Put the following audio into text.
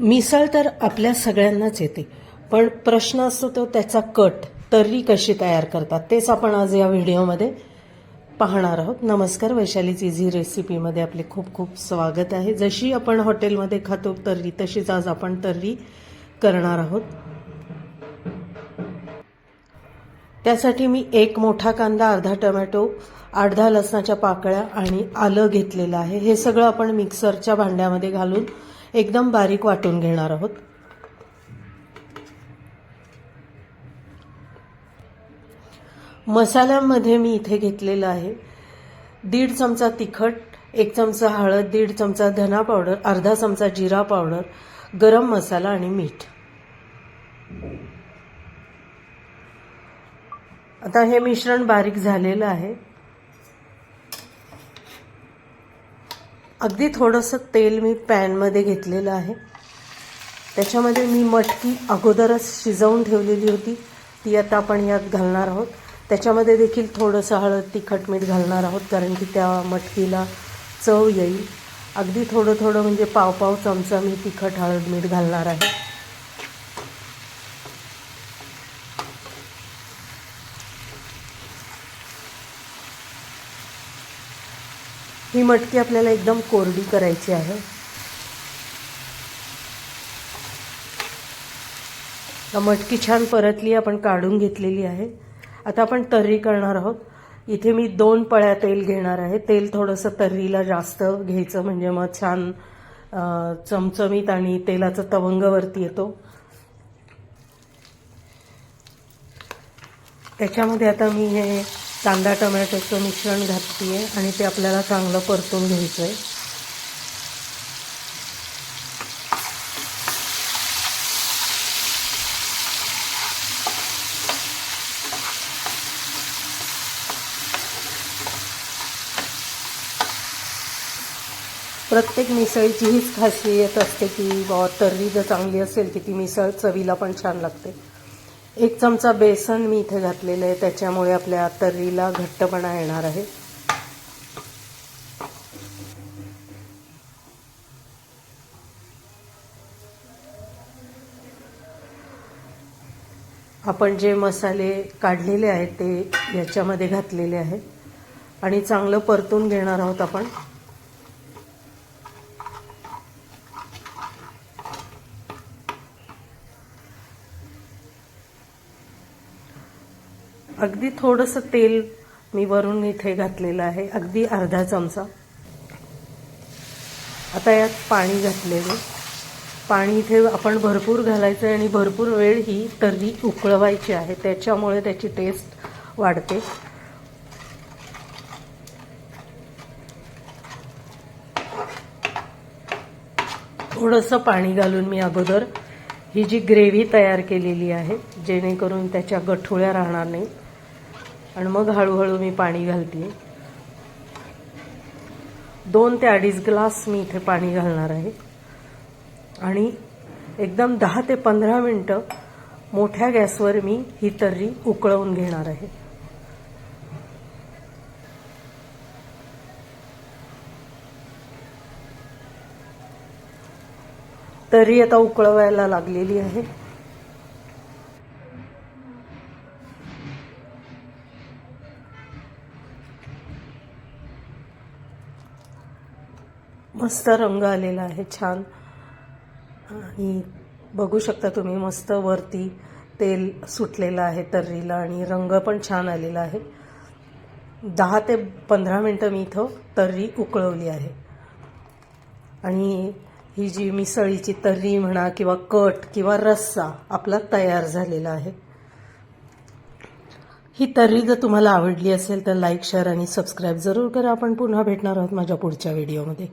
मिसळ तर आपल्या सगळ्यांनाच येते, पण प्रश्न असतो तो त्याचा कट तर्री कशी तयार करतात तेच आपण आज या व्हिडिओमध्ये पाहणार आहोत. नमस्कार, वैशालीच इझी रेसिपीमध्ये आपले खूप खूप स्वागत आहे. जशी आपण हॉटेलमध्ये खातो तर्री तशीच आज आपण तर्री करणार आहोत. त्यासाठी मी एक मोठा कांदा, अर्धा टोमॅटो, 8-10 लसणाच्या पाकळ्या आणि आलं घेतलेलं आहे. हे सगळं आपण मिक्सरच्या भांड्यामध्ये घालून एकदम बारीक वाटून घेणार आहोत. मसाल्यामध्ये मी इथे घेतलेलं आहे 1.5 चमचा तिखट, 1 चमचा हळद, 1.5 चमचा धना पावडर, अर्धा चमचा जिरा पावडर, गरम मसाला आणि मीठ. आता हे मिश्रण बारीक झालेलं आहे. अगदी थोडंसं तेल मी पॅनमध्ये घेतलेलं आहे. त्याच्यामध्ये मी मटकी अगोदरच शिजवून ठेवलेली होती, ती आता आपण यात घालणार आहोत. त्याच्यामध्ये देखील थोडंसं हळद, तिखट, मीठ घालणार आहोत, कारण की त्या मटकीला चव येईल. अगदी थोडं थोडं म्हणजे पाव चमचा मी तिखट, हळद, मीठ घालणार आहे. ही मटकी आपल्याला एकदम कोरडी करायची आहे. मटकी छान परतली, आपण काढून घेतलेली आहे. आता आपण तर्री करणार आहोत. इथे मी 2 पळ्या तेल घेणार आहे. तेल थोडंसं तर्रीला जास्त घ्यायचं, म्हणजे मग छान चमचमीत आणि तेलाचा तवंग वरती येतो. त्याच्यामध्ये आता मी हे कांदा टोमॅटोचं मिश्रण घातली आहे आणि ते आपल्याला चांगलं परतून घ्यायचं आहे. प्रत्येक मिसळीची हीच खासियत असते की तर्री जर चांगली असेल की ती मिसळ चवीला पण छान लागते. 1 चमचा बेसन मी इथे घातलेलं आहे, त्याच्यामुळे आपल्या तर्रीला घट्टपणा येणार आहे. आपण जे मसाले काढलेले आहेत ते याच्यामध्ये घातलेले आहेत आणि चांगलं परतून घेणार आहोत आपण. अगदी थोडंसं तेल मी वरून इथे घातलेलं आहे, अगदी अर्धा चमचा. आता यात पाणी घातलेलं. पाणी इथे आपण भरपूर घालायचं आणि भरपूर वेळ ही तर्री उकळवायची आहे, त्याच्यामुळे त्याची टेस्ट वाढते. थोडंसं पाणी घालून मी अगोदर ही जी ग्रेव्ही तयार केलेली आहे, जेणेकरून त्याच्या गठुळ्या राहणार नाही, आणि मग हळूहळू मी पाणी घालते. 2 ते 2.5 ग्लास मी इथे पाणी घालणार आहे आणि एकदम 10 ते 15 मिनिटं मोठ्या गॅसवर मी ही तर्री उकळवून घेणार आहे. तर्री आता उकळवायला लागलेली आहे. मस्त रंग आलेला आहे, छान. आणि बघू शकता तुम्ही, मस्त वरती तेल सुटलेलं आहे तर्रीला आणि रंग पण छान आलेला आहे. 10 ते 15 मिनिटं मी इथं तर्री उकळवली आहे आणि ही जी मिसळीची तर्री म्हणा किंवा कट किंवा रस्सा आपला तयार झालेला आहे. ही तर्री जर तुम्हाला आवडली असेल तर लाईक, शेअर आणि सबस्क्राईब जरूर करा. आपण पुन्हा भेटणार आहोत माझ्या पुढच्या व्हिडिओमध्ये.